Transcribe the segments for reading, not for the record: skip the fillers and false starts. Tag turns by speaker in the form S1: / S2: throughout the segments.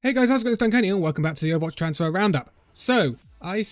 S1: Hey guys, how's it going? It's Danconia and welcome back to the Overwatch Transfer Roundup. So, I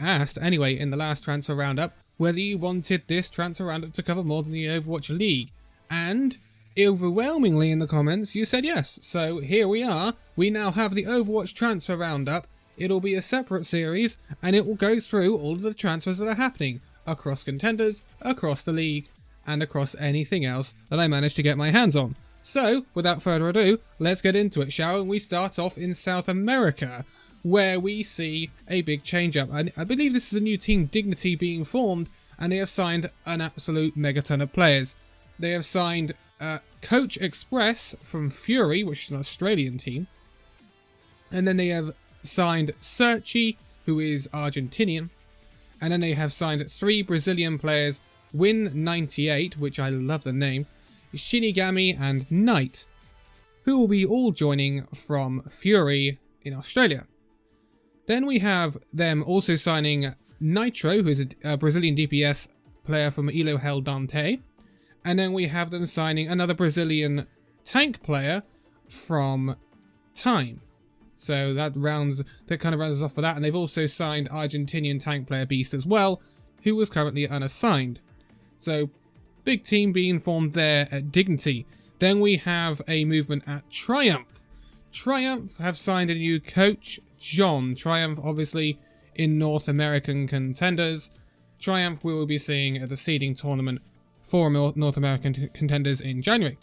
S1: asked anyway in the last Transfer Roundup whether you wanted this Transfer Roundup to cover more than the Overwatch League. And overwhelmingly in the comments, you said yes. So here we are. We now have the Overwatch Transfer Roundup. It'll be a separate series and it will go through all of the transfers that are happening across contenders, across the league, and across anything else that I managed to get my hands on. So, without further ado, let's get into it, shall we? We start off in South America, where we see a big change-up. I believe this is a new team, Gigantii, being formed, and they have signed an absolute megaton of players. They have signed Coach Express from Fury, which is an Australian team, and then they have signed Shurk, who is Argentinian, and then they have signed 3 Brazilian players, Win98, which I love the name, Shinigami and Knight, who will be all joining from Fury in Australia. Then we have them also signing Nitro, who is a Brazilian DPS player from Elo Hell Dante, and then we have them signing another Brazilian tank player from Time. So that kind of rounds us off for that, and they've also signed Argentinian tank player Beast as well, who was currently unassigned. So big team being formed there at Gigantii. Then we have a movement at Triumph. Triumph have signed a new coach, John. Triumph obviously in North American Contenders. Triumph we will be seeing at the seeding tournament for North American Contenders in January.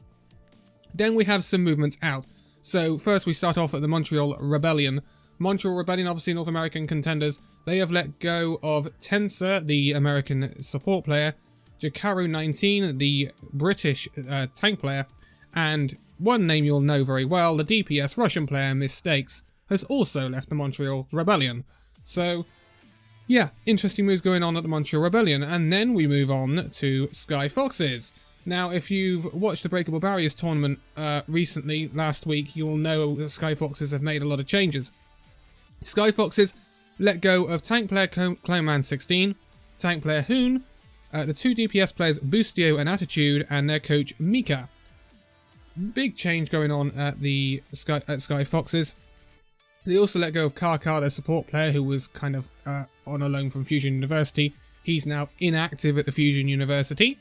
S1: Then we have some movements out. So first we start off at the Montreal Rebellion. Montreal Rebellion, obviously North American Contenders. They have let go of Tensor, the American support player, Gigantii, the British tank player, and one name you'll know very well, the DPS Russian player Mistakes, has also left the Montreal Rebellion. So, yeah, interesting moves going on at the Montreal Rebellion. And then we move on to Sky Foxes. Now, if you've watched the Breakable Barriers tournament recently, last week, you'll know that Sky Foxes have made a lot of changes. Sky Foxes let go of tank player Clownman16, tank player Hoon, the 2 DPS players Boostio and Attitude, and their coach Mika. Big change going on at Sky Foxes. They also let go of Karkar, their support player, who was kind of on a loan from Fusion University. He's now inactive at the Fusion University.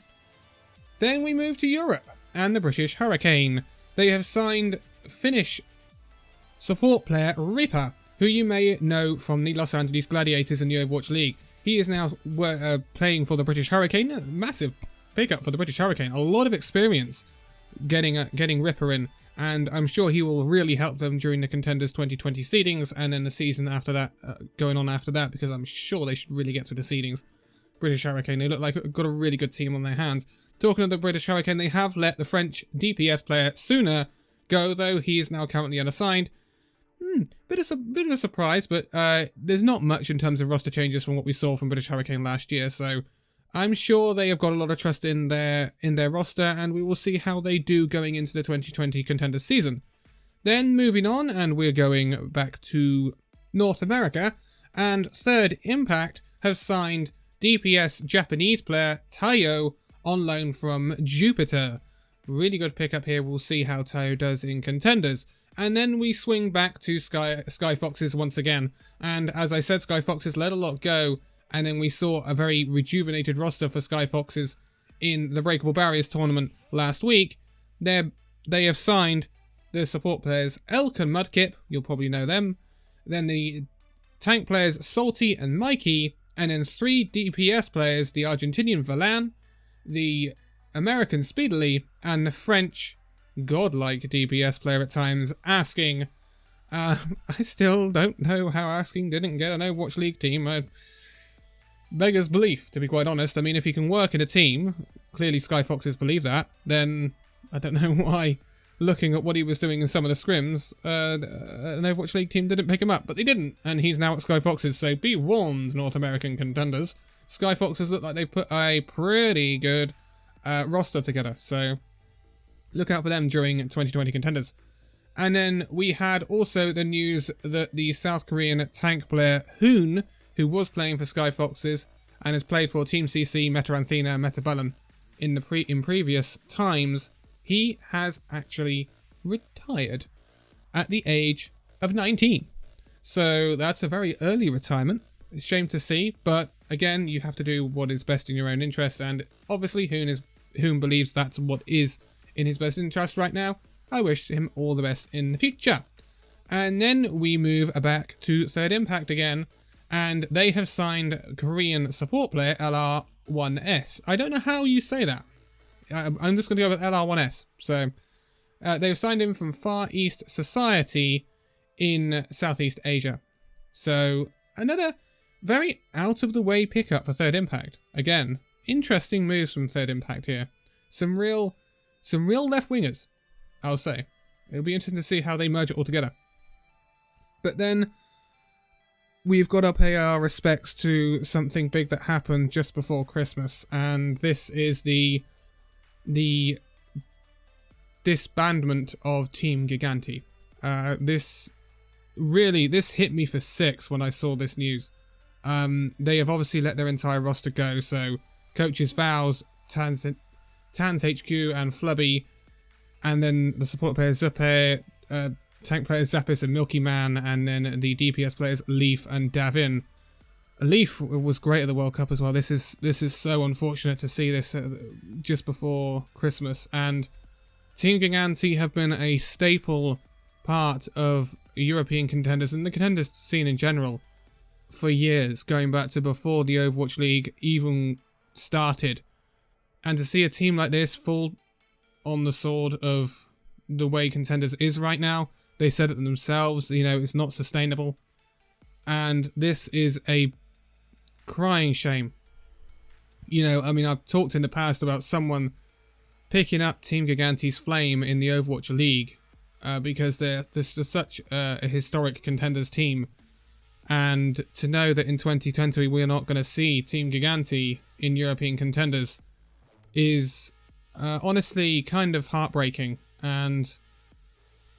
S1: Then we move to Europe and the British Hurricane. They have signed Finnish support player Ripper, who you may know from the Los Angeles Gladiators in the Overwatch League. He is now playing for the British Hurricane. A massive pickup for the British Hurricane. A lot of experience getting Ripper in. And I'm sure he will really help them during the Contenders 2020 seedings. And then the season after that, going on after that. Because I'm sure they should really get through the seedings. British Hurricane, they look like they've got a really good team on their hands. Talking of the British Hurricane, they have let the French DPS player Sooner go. Though he is now currently unassigned. Bit of a surprise, but there's not much in terms of roster changes from what we saw from British Hurricane last year, so I'm sure they have got a lot of trust in their roster, and we will see how they do going into the 2020 Contenders season. Then moving on, and we're going back to North America, and Third Impact have signed DPS Japanese player Tayo on loan from Jupiter. Really good pickup here. We'll see how Tayo does in Contenders. And then we swing back to Sky Foxes once again. And as I said, Sky Foxes let a lot go. And then we saw a very rejuvenated roster for Sky Foxes in the Breakable Barriers tournament last week. They have signed the support players Elk and Mudkip. You'll probably know them. Then the tank players Salty and Mikey. And then 3 DPS players, the Argentinian Valan, the American Speedily, and the French godlike DPS player at times, Asking. I still don't know how Asking didn't get an Overwatch League team. Beggars belief, to be quite honest. I mean, if he can work in a team, clearly Sky Foxes believe that, then I don't know why, looking at what he was doing in some of the scrims, an Overwatch League team didn't pick him up, but they didn't, and he's now at Sky Foxes, so be warned, North American Contenders. Sky Foxes look like they've put a pretty good roster together, so look out for them during 2020 Contenders. And then we had also the news that the South Korean tank player Hoon, who was playing for Sky Foxes and has played for Team CC, Metaranthena, and Metabalon in previous times, he has actually retired. at the age of 19. So that's a very early retirement. It's a shame to see, but again, you have to do what is best in your own interest, and obviously Hoon believes that's what is in his best interest right now. I wish him all the best in the future. And then we move back to Third Impact again, and they have signed Korean support player LR1S. I don't know how you say that. I'm just going to go with LR1S. So they've signed him from Far East Society in Southeast Asia. So another very out of the way pickup for Third Impact. Again, interesting moves from Third Impact here. Some real left wingers, I'll say. It'll be interesting to see how they merge it all together. But then we've got to pay our respects to something big that happened just before Christmas, and this is the disbandment of Team Gigantii. This hit me for 6 when I saw this news. They have obviously let their entire roster go, so coaches Vows, Tans HQ and Flubby, and then the support players Zuppe, tank players Zappis and Milky Man, and then the DPS players Leaf and Davin. Leaf was great at the World Cup as well. This is so unfortunate to see this just before Christmas, and Team Gigantii have been a staple part of European contenders and the contenders scene in general for years, going back to before the Overwatch League even started. And to see a team like this fall on the sword of the way Contenders is right now, they said it themselves, you know, it's not sustainable. And this is a crying shame. You know, I mean, I've talked in the past about someone picking up Team Gigantee's flame in the Overwatch League because they're just such a historic Contenders team. And to know that in 2020 we're not going to see Team Gigantii in European Contenders is honestly kind of heartbreaking. And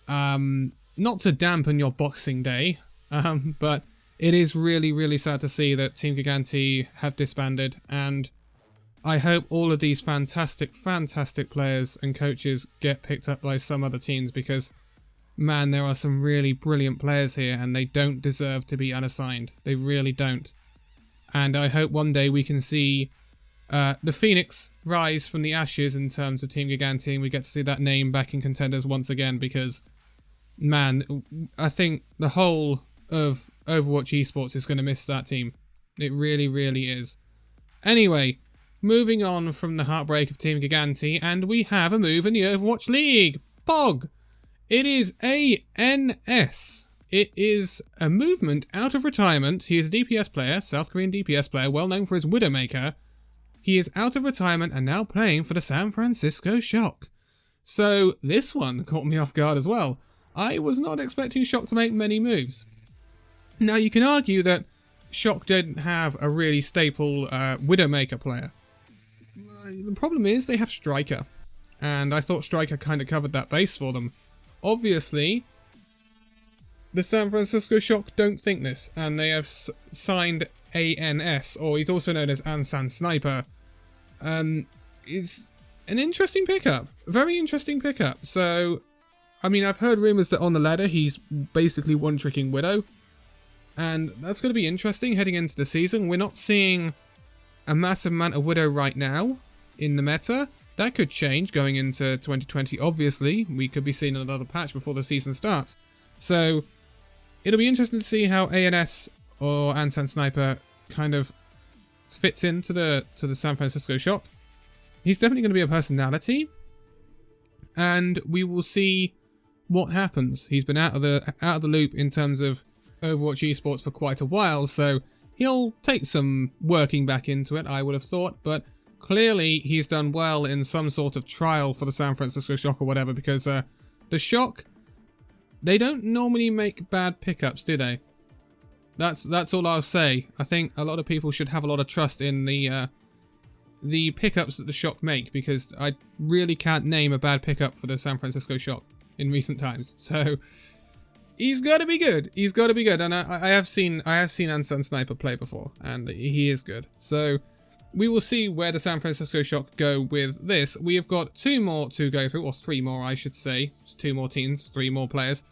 S1: not to dampen your Boxing Day, but it is really, really sad to see that Team Gigantii have disbanded, and I hope all of these fantastic, fantastic players and coaches get picked up by some other teams, because, man, there are some really brilliant players here, and they don't deserve to be unassigned. They really don't. And I hope one day we can see the Phoenix rise from the ashes in terms of Team Gigantii, and we get to see that name back in Contenders once again, because, man, I think the whole of Overwatch Esports is going to miss that team. It really, really is. Anyway, moving on from the heartbreak of Team Gigantii, and we have a move in the Overwatch League. POG! It is ANS. It is a movement out of retirement. He is a DPS player, South Korean DPS player, well known for his Widowmaker. He is out of retirement and now playing for the San Francisco Shock. So this one caught me off guard as well. I was not expecting Shock to make many moves. Now you can argue that Shock didn't have a really staple Widowmaker player. The problem is they have Striker, and I thought Striker kind of covered that base for them. Obviously, the San Francisco Shock don't think this, and they have signed ANS, or he's also known as Ansan Sniper. It's an interesting pickup, very interesting pickup. So, I mean, I've heard rumours that on the ladder he's basically one-tricking Widow, and that's going to be interesting heading into the season. We're not seeing a massive amount of Widow right now in the meta. That could change going into 2020, obviously. We could be seeing another patch before the season starts. So, it'll be interesting to see how ANS or Ansan Sniper kind of fits into the San Francisco Shock. He's definitely going to be a personality, and we will see what happens. He's been out of the loop in terms of Overwatch Esports for quite a while, so he'll take some working back into it, I would have thought, but clearly he's done well in some sort of trial for the San Francisco Shock or whatever, because the Shock, they don't normally make bad pickups, do they? That's all I'll say. I think a lot of people should have a lot of trust in the pickups that the Shock make, because I really can't name a bad pickup for the San Francisco Shock in recent times. So he's got to be good. He's got to be good, and I have seen Ansan Sniper play before, and he is good. So we will see where the San Francisco Shock go with this. We have got 2 more to go through, or 3 more, I should say. It's 2 more teams, 3 more players.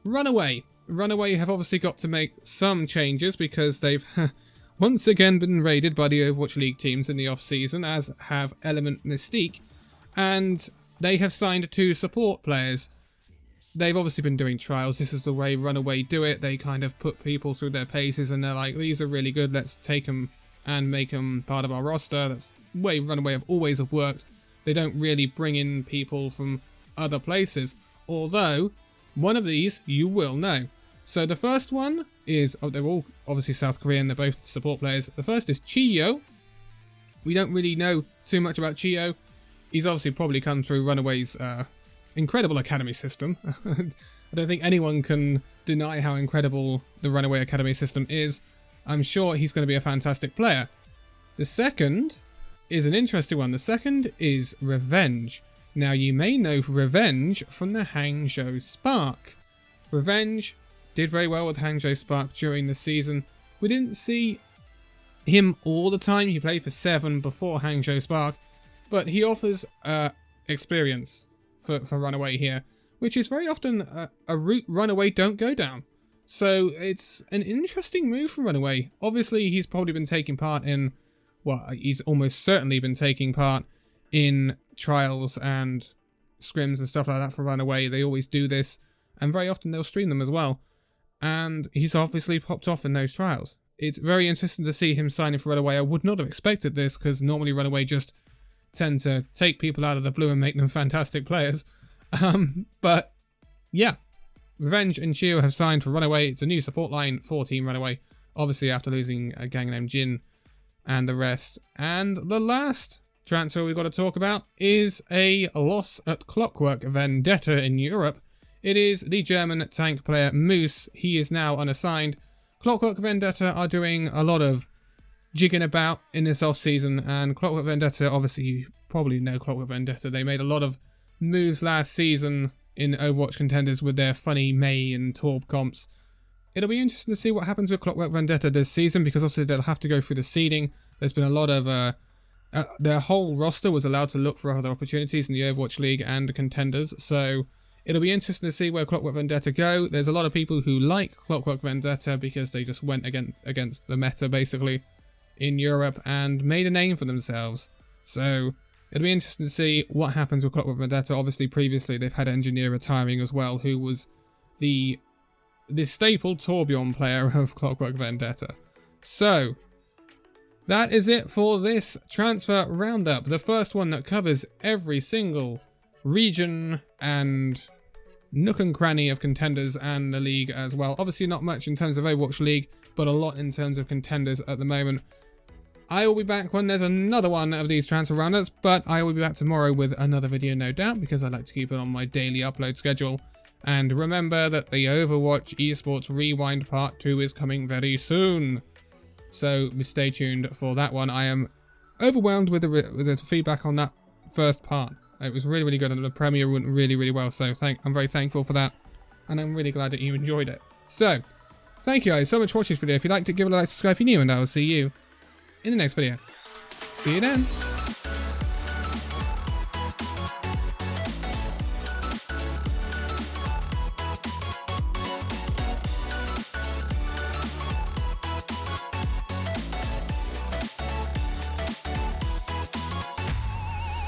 S1: Runaway. Runaway have obviously got to make some changes because they've once again been raided by the Overwatch League teams in the off-season, as have Element Mystique, and they have signed 2 support players. They've obviously been doing trials. This is the way Runaway do it. They kind of put people through their paces and they're like, these are really good, let's take them and make them part of our roster. That's the way Runaway have always worked. They don't really bring in people from other places, although one of these you will know. So the first one is, they're all obviously South Korean, they're both support players. The first is Chiyo. We don't really know too much about Chiyo. He's obviously probably come through Runaway's incredible academy system. I don't think anyone can deny how incredible the Runaway academy system is. I'm sure he's going to be a fantastic player. The second is an interesting one. The second is Revenge. Now you may know Revenge from the Hangzhou Spark. Revenge did very well with Hangzhou Spark during the season. We didn't see him all the time. He played for 7 before Hangzhou Spark, but he offers experience for Runaway here, which is very often a route Runaway don't go down. So it's an interesting move for Runaway. Obviously, he's probably been taking part in, well, he's almost certainly been taking part in trials and scrims and stuff like that for Runaway. They always do this, and very often they'll stream them as well. And he's obviously popped off in those trials. It's very interesting to see him signing for Runaway. I would not have expected this, because normally Runaway just tend to take people out of the blue and make them fantastic players. But yeah, Revenge and Chiyo have signed for Runaway. It's a new support line for Team Runaway, obviously after losing a gang named Jin and the rest. And the last transfer we've got to talk about is a loss at Clockwork Vendetta in Europe. It is the German tank player Moose. He is now unassigned. Clockwork Vendetta are doing a lot of jigging about in this off-season, and Clockwork Vendetta, obviously you probably know Clockwork Vendetta. They made a lot of moves last season in Overwatch Contenders with their funny Mei and Torb comps. It'll be interesting to see what happens with Clockwork Vendetta this season, because obviously they'll have to go through the seeding. There's been a lot of their whole roster was allowed to look for other opportunities in the Overwatch League and Contenders, so it'll be interesting to see where Clockwork Vendetta go. There's a lot of people who like Clockwork Vendetta because they just went against the meta, basically, in Europe and made a name for themselves. So it'll be interesting to see what happens with Clockwork Vendetta. Obviously, previously they've had Engineer retiring as well, who was the staple Torbjorn player of Clockwork Vendetta. So that is it for this transfer roundup. The first one that covers every single region and nook and cranny of Contenders and the league as well. Obviously not much in terms of Overwatch League, but a lot in terms of Contenders at the moment. I will be back when there's another one of these transfer roundups, but I will be back tomorrow with another video, no doubt, because I like to keep it on my daily upload schedule. And remember that the Overwatch Esports Rewind Part 2 is coming very soon. So stay tuned for that one. I am overwhelmed with the feedback on that first part. It was really, really good, and the premiere went really, really well. So I'm very thankful for that, and I'm really glad that you enjoyed it. So thank you guys so much for watching this video. If you liked it, give it a like, subscribe if you're new, and I will see you in the next video. See you then.